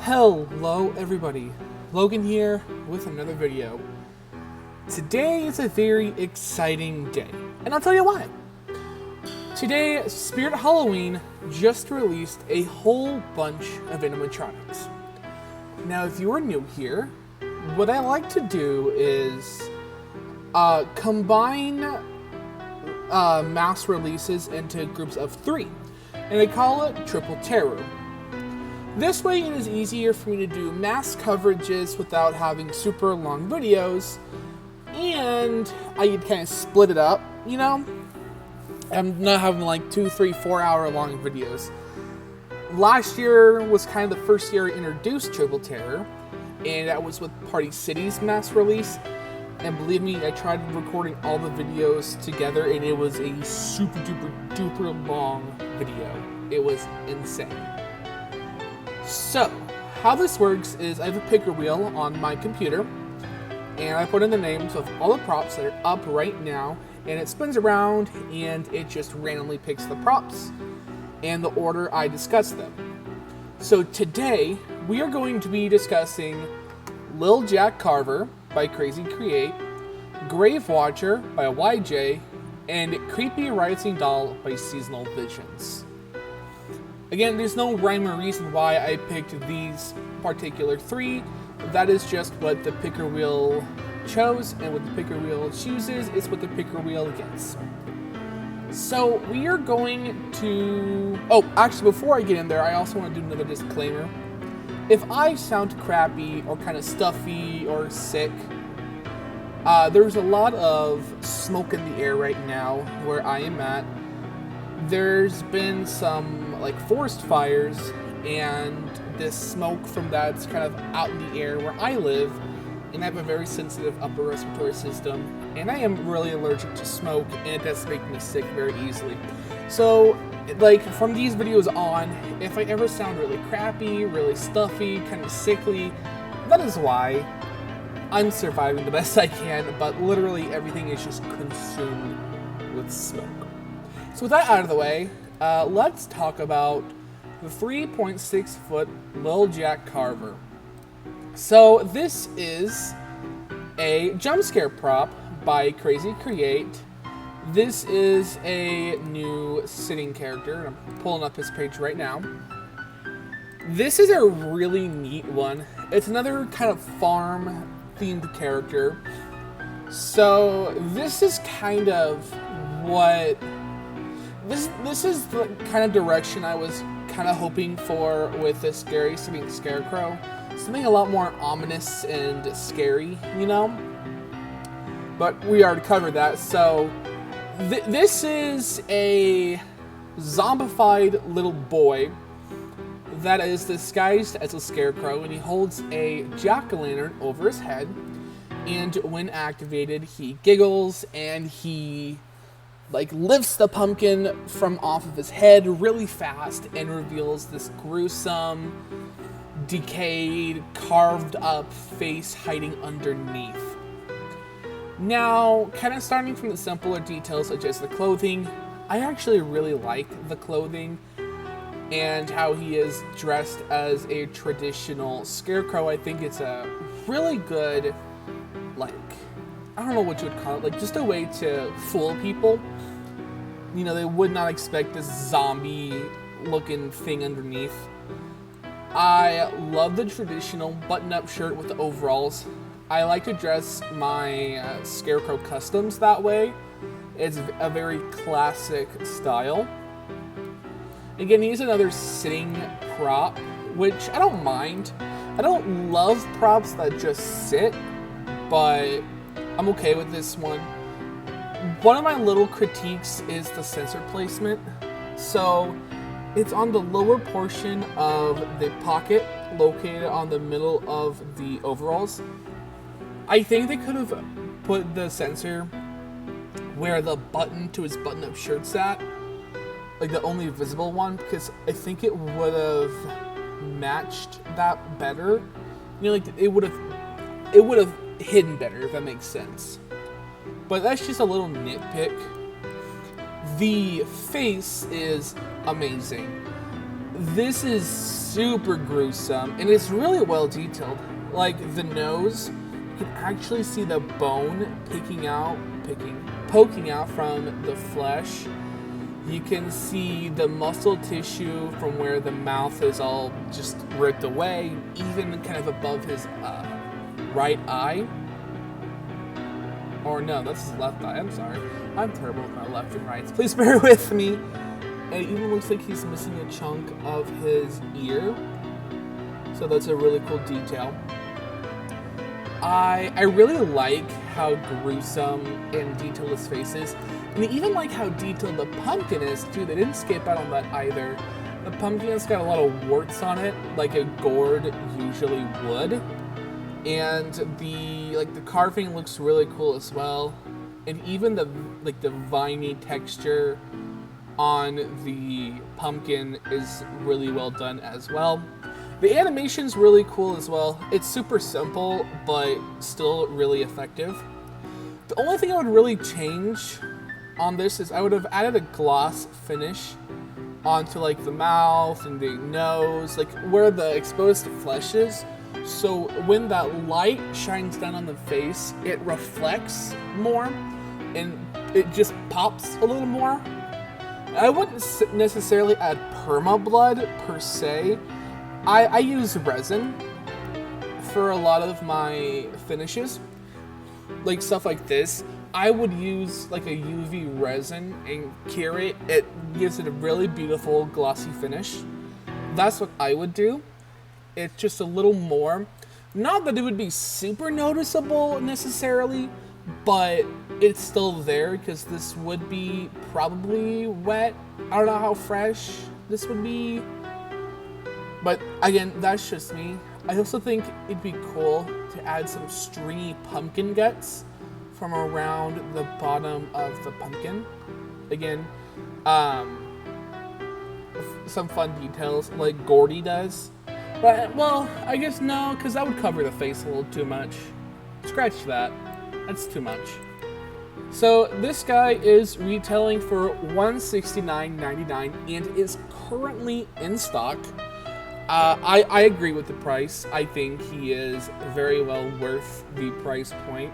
Hello everybody, Logan here with another video. Today is a very exciting day, and I'll tell you why. Today, Spirit Halloween just released a whole bunch of animatronics. Now if you are new here, what I like to do is combine mass releases into groups of 3, and I call it Triple Terror. This way it is easier for me to do mass coverages without having super long videos, and I can kind of split it up, you know? I'm not having like 2, 3, 4 hour long videos. Last year was kind of the first year I introduced Triple Terror, and that was with Party City's mass release. And believe me, I tried recording all the videos together, and it was a super duper long video. It was insane. So, how this works is I have a picker wheel on my computer, and I put in the names of all the props that are up right now, and it spins around, and it just randomly picks the props and the order I discuss them. So today, we are going to be discussing Lil Jack Carver by Crazy Create, Grave Watcher by YJ, and Creepy Rising Doll by Seasonal Visions. Again, there's no rhyme or reason why I picked these particular 3. That is just what the picker wheel chose, and what the picker wheel chooses is what the picker wheel gets. So we are going to... Oh, actually, before I get in there, I also want to do another disclaimer. If I sound crappy or kind of stuffy or sick, there's a lot of smoke in the air right now where I am at. There's been some like forest fires, and this smoke from that's kind of out in the air where I live, and I have a very sensitive upper respiratory system, and I am really allergic to smoke, and it does make me sick very easily. So like from these videos on, if I ever sound really crappy, really stuffy, kind of sickly, that is why. I'm surviving the best I can, but literally everything is just consumed with smoke. So with that out of the way, let's talk about the 3.6 foot Lil Jack Carver. So this is a jump scare prop by Crazy Create. This is a new sitting character. I'm pulling up his page right now. This is a really neat one. It's another kind of farm themed character. So this is kind of what... This is the kind of direction I was kind of hoping for with this Scary Singing Scarecrow. Something a lot more ominous and scary, you know? But we already covered that, so... This is a zombified little boy that is disguised as a scarecrow, and he holds a jack-o'-lantern over his head, and when activated, he giggles, and he like lifts the pumpkin from off of his head really fast and reveals this gruesome, decayed, carved up face hiding underneath. Now, kind of starting from the simpler details such as the clothing, I actually really like the clothing and how he is dressed as a traditional scarecrow. I think it's a really good, like, I don't know what you would call it, like just a way to fool people. You know, they would not expect this zombie looking thing underneath. I love the traditional button-up shirt with the overalls. I like to dress my scarecrow customs that way. It's a very classic style. Again, he's another sitting prop, which I don't mind. I don't love props that just sit, but I'm okay with this one. One of my little critiques is the sensor placement. So it's on the lower portion of the pocket, located on the middle of the overalls. I think they could have put the sensor where the button to his button-up shirt's at, like the only visible one, because I think it would have matched that better. You know, like it would have hidden better, if that makes sense. But that's just a little nitpick. The face is amazing. This is super gruesome, and it's really well detailed. Like the nose, you can actually see the bone poking out from the flesh. You can see the muscle tissue from where the mouth is all just ripped away, even kind of above his right eye. Or no, that's his left eye. I'm sorry. I'm terrible with my left and rights. Please bear with me. And it even looks like he's missing a chunk of his ear. So that's a really cool detail. I really like how gruesome and detailed his face is. And I even like how detailed the pumpkin is, too. They didn't skip out on that either. The pumpkin has got a lot of warts on it, like a gourd usually would. And the carving looks really cool as well. And even the viney texture on the pumpkin is really well done as well. The animation's really cool as well. It's super simple, but still really effective. The only thing I would really change on this is I would have added a gloss finish onto like the mouth and the nose, like where the exposed flesh is. So when that light shines down on the face, it reflects more and it just pops a little more. I wouldn't necessarily add perma-blood per se. I use resin for a lot of my finishes. Like stuff like this, I would use like a UV resin and cure it. It gives it a really beautiful glossy finish. That's what I would do. It's just a little more. Not that it would be super noticeable necessarily, but it's still there because this would be probably wet. I don't know how fresh this would be. But again, that's just me. I also think it'd be cool to add some stringy pumpkin guts from around the bottom of the pumpkin. Again, some fun details like Gordy does. But, well, I guess no, because that would cover the face a little too much. Scratch that. That's too much. So this guy is retailing for $169.99 and is currently in stock. I agree with the price. I think he is very well worth the price point.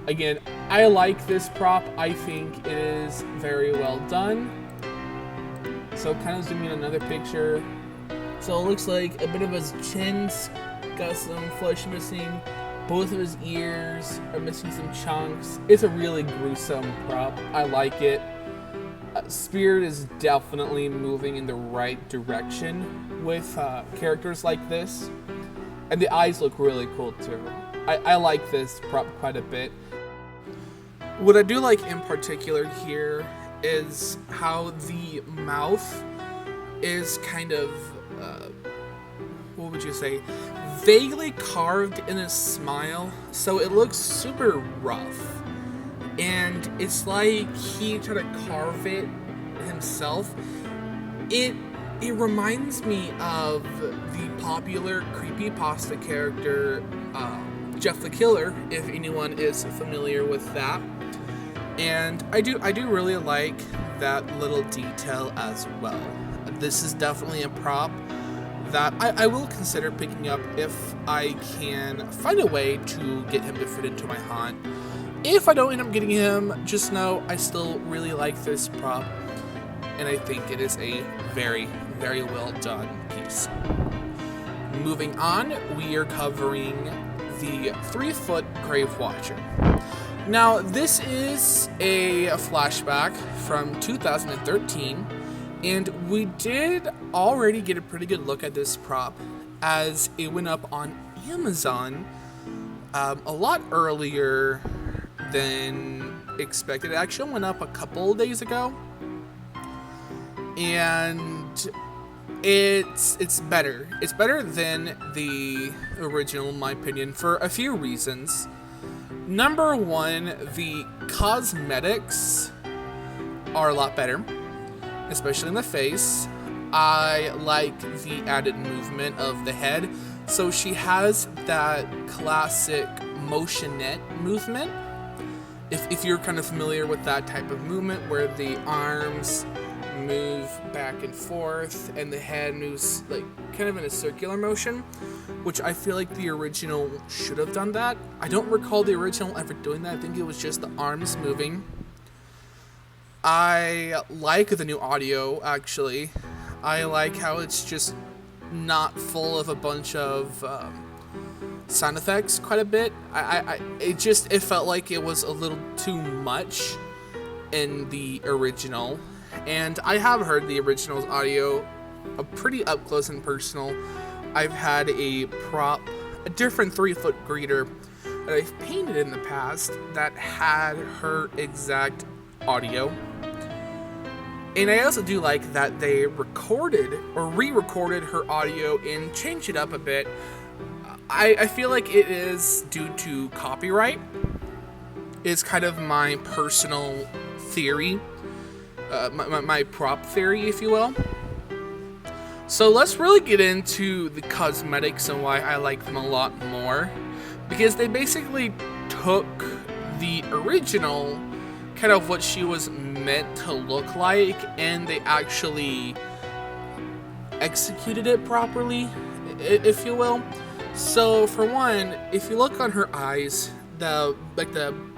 Again, I like this prop. I think it is very well done. So kind of zooming in another picture. So it looks like a bit of his chin's got some flesh missing. Both of his ears are missing some chunks. It's a really gruesome prop. I like it. Spirit is definitely moving in the right direction with characters like this. And the eyes look really cool too. I like this prop quite a bit. What I do like in particular here is how the mouth is kind of, what would you say, vaguely carved in a smile. So it looks super rough. And it's like he tried to carve it himself. It reminds me of the popular creepypasta character Jeff the Killer, if anyone is familiar with that. And I do really like that little detail as well. This is definitely a prop that I will consider picking up if I can find a way to get him to fit into my haunt. If I don't end up getting him, just know I still really like this prop, and I think it is a very, very well done piece. Moving on, we are covering the 3-foot Grave Watcher. Now, this is a flashback from 2013, and we did already get a pretty good look at this prop as it went up on Amazon a lot earlier than expected. It actually went up a couple days ago, and it's better. It's better than the original, in my opinion, for a few reasons. Number one, the cosmetics are a lot better, especially in the face. I like the added movement of the head. So she has that classic motionette movement. If you're kind of familiar with that type of movement where the arms move back and forth, and the head moves like kind of in a circular motion, which I feel like the original should have done that. I don't recall the original ever doing that. I think it was just the arms moving. I like the new audio, actually. I like how it's just not full of a bunch of sound effects quite a bit. It felt like it was a little too much in the original. And I have heard the original's audio pretty up close and personal. I've had a different 3-foot greeter that I've painted in the past that had her exact audio. And I also do like that they recorded or re-recorded her audio and changed it up a bit. I feel like it is due to copyright. It's kind of my personal theory, my prop theory, if you will. So let's really get into the cosmetics and why I like them a lot more. Because they basically took the original, kind of what she was meant to look like, and they actually executed it properly, if you will. So for one, if you look on her eyes, the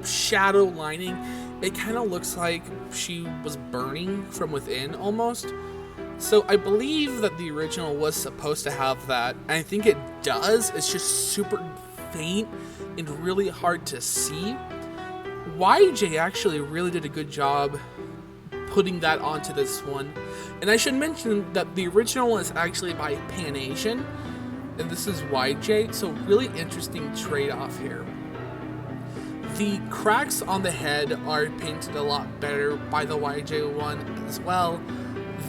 shadow lining, it kind of looks like she was burning from within almost. So I believe that the original was supposed to have that, and I think it does. It's just super faint and really hard to see. YJ actually really did a good job putting that onto this one. And I should mention that the original is actually by Pan Asian, and this is YJ, so really interesting trade-off here. The cracks on the head are painted a lot better by the YJ one as well.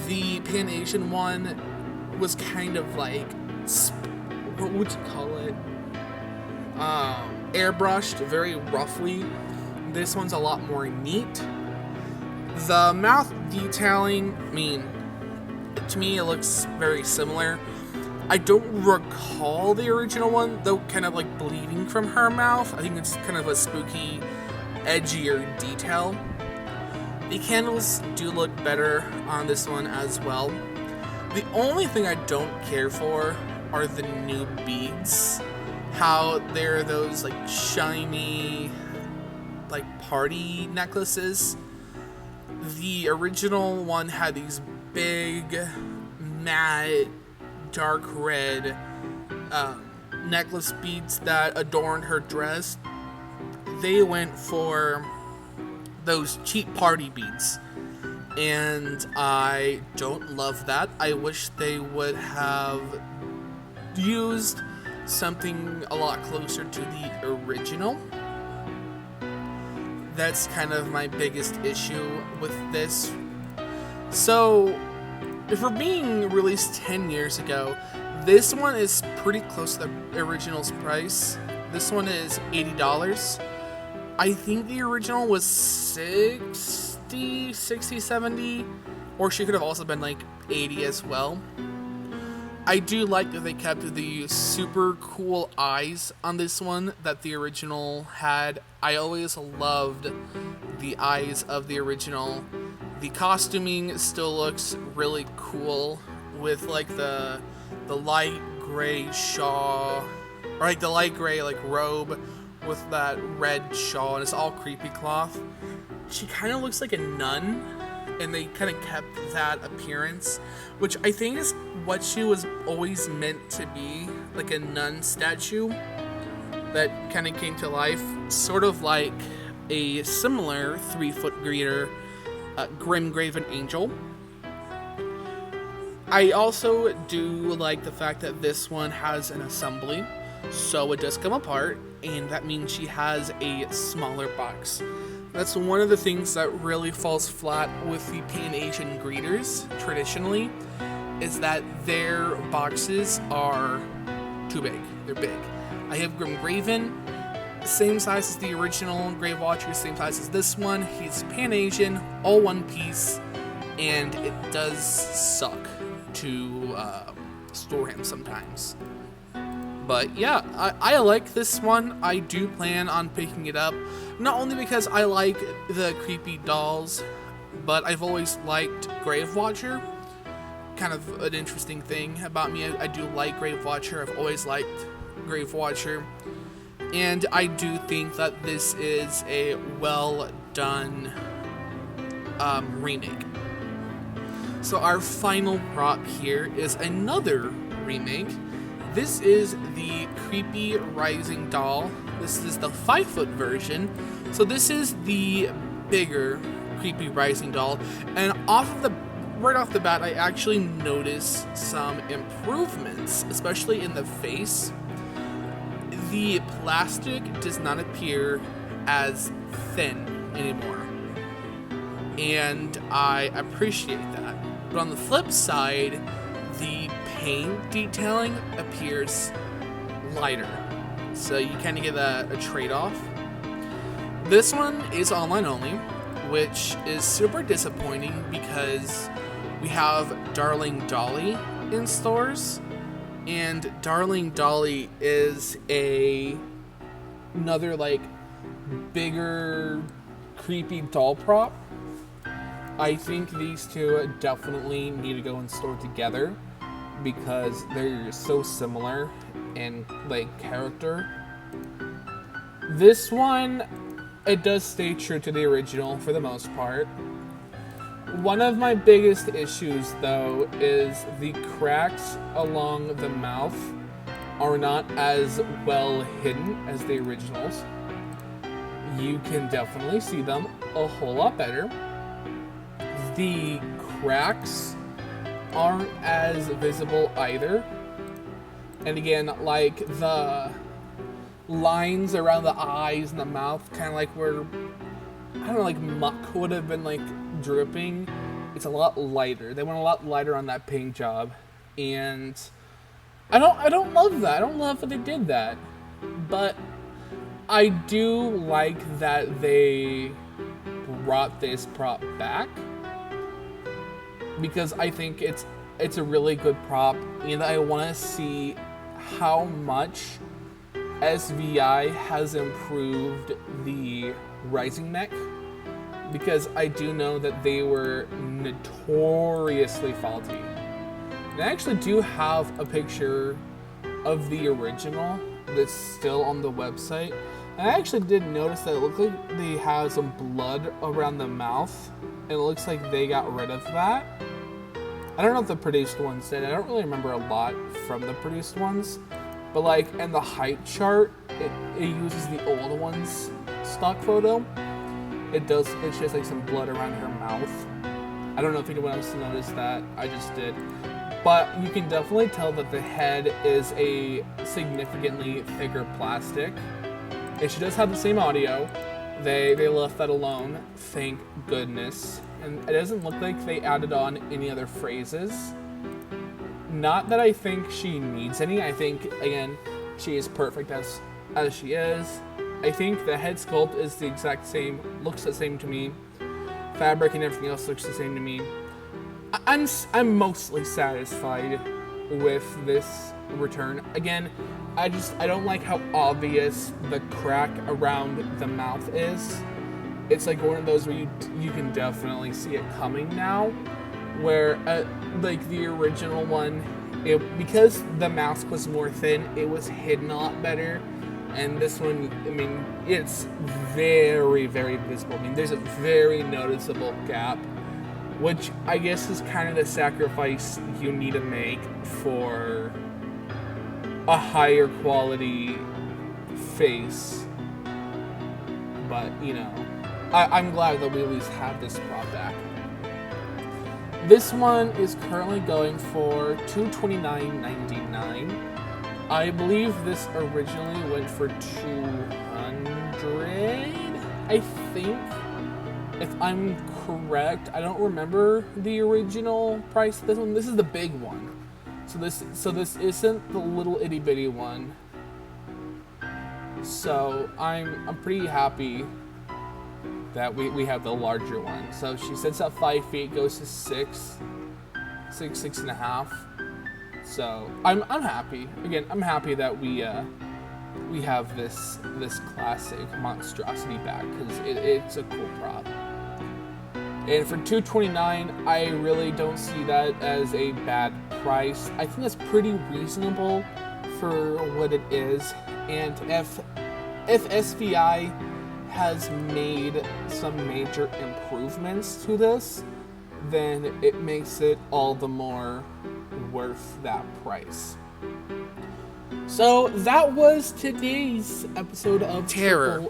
The Pan Asian one was kind of like, what would you call it? Airbrushed very roughly. This one's a lot more neat. The mouth detailing, to me it looks very similar. I don't recall the original one, though, kind of like bleeding from her mouth. I think it's kind of a spooky, edgier detail. The candles do look better on this one as well. The only thing I don't care for are the new beads. How they're those like shiny, like party necklaces. The original one had these big, matte, dark red necklace beads that adorned her dress. They went for those cheap party beads, and I don't love that. I wish they would have used something a lot closer to the original. That's kind of my biggest issue with this. So, if we're being released 10 years ago, this one is pretty close to the original's price. This one is $80. I think the original was 60, 70, or she could have also been like 80 as well. I do like that they kept the super cool eyes on this one that the original had. I always loved the eyes of the original. The costuming still looks really cool with like the light gray shawl, or like the light gray like robe with that red shawl, and it's all creepy cloth. She kind of looks like a nun, and they kind of kept that appearance, which I think is what she was always meant to be, like a nun statue that kind of came to life, sort of like a similar 3-foot greeter, Grim Graven Angel. I also do like the fact that this one has an assembly, so it does come apart, and that means she has a smaller box. That's one of the things that really falls flat with the Pan Asian greeters, traditionally, is that their boxes are too big. They're big. I have Grim Graven, same size as the original Grave Watcher, same size as this one. He's Pan Asian, all one piece, and it does suck to store him sometimes. But yeah, I like this one. I do plan on picking it up, not only because I like the creepy dolls, but I've always liked Grave Watcher. Kind of an interesting thing about me. I do like Grave Watcher. I've always liked Grave Watcher. And I do think that this is a well done remake. So our final prop here is another remake. This is the Creepy Rising Doll. This is the 5-foot version. So this is the bigger Creepy Rising Doll. And right off the bat, I actually noticed some improvements, especially in the face. The plastic does not appear as thin anymore. And I appreciate that. But on the flip side, the paint detailing appears lighter. So you kind of get a trade-off. This one is online only, which is super disappointing because we have Darling Dolly in stores. And Darling Dolly is another like bigger creepy doll prop. I think these two definitely need to go in store together because they're so similar in like character. This one, it does stay true to the original for the most part. One of my biggest issues though is the cracks along the mouth are not as well hidden as the originals. You can definitely see them a whole lot better. The cracks aren't as visible either. And again, like the lines around the eyes and the mouth, kind of like where, I don't know, like muck would have been like dripping. It's a lot lighter. They went a lot lighter on that paint job. And I don't love that. I don't love that they did that. But I do like that they brought this prop back. Because I think it's a really good prop, and I want to see how much SVI has improved the rising neck, because I do know that they were notoriously faulty. And I actually do have a picture of the original that's still on the website. And I actually did notice that it looked like they had some blood around the mouth, and it looks like they got rid of that. I don't know if the produced ones did. I don't really remember a lot from the produced ones. But like in the height chart, it uses the old one's stock photo. It shows like some blood around her mouth. I don't know if anyone else noticed that. I just did. But you can definitely tell that the head is a significantly thicker plastic. And she does have the same audio. They left that alone, thank goodness. And it doesn't look like they added on any other phrases. Not that I think she needs any. I think, again, she is perfect as she is. I think the head sculpt is the exact same, looks the same to me. Fabric and everything else looks the same to me. I'm mostly satisfied with this return. Again, I don't like how obvious the crack around the mouth is. It's like one of those where you can definitely see it coming now. Where like the original one, because the mask was more thin, it was hidden a lot better. And this one, I mean, it's very, very visible. I mean, there's a very noticeable gap, which I guess is kind of the sacrifice you need to make for a higher quality face. But, you know, I'm glad that we at least have this prop back. This one is currently going for $229.99. I believe this originally went for $200, I think. If I'm correct, I don't remember the original price of this one. This is the big one. So this isn't the little itty bitty one. So I'm pretty happy that we have the larger one. So she sits at 5 feet, goes to 6 and a half. So I'm happy. Again, I'm happy that we have this classic monstrosity back, because it's a cool prop. And for $2.29, I really don't see that as a bad price. I think that's pretty reasonable for what it is. And if SVI has made some major improvements to this, then it makes it all the more worth that price. So that was today's episode of Terror.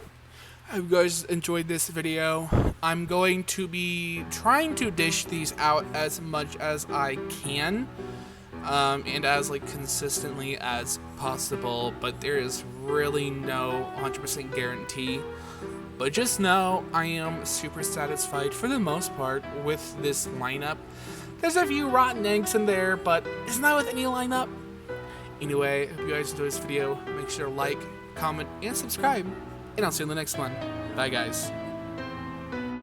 I hope you guys enjoyed this video. I'm going to be trying to dish these out as much as I can, and as consistently as possible, but there is really no 100% guarantee. But just know I am super satisfied for the most part with this lineup. There's a few rotten eggs in there, but it's not with any lineup. Anyway, if you guys enjoyed this video, make sure to like, comment, and subscribe. And I'll see you in the next one. Bye, guys.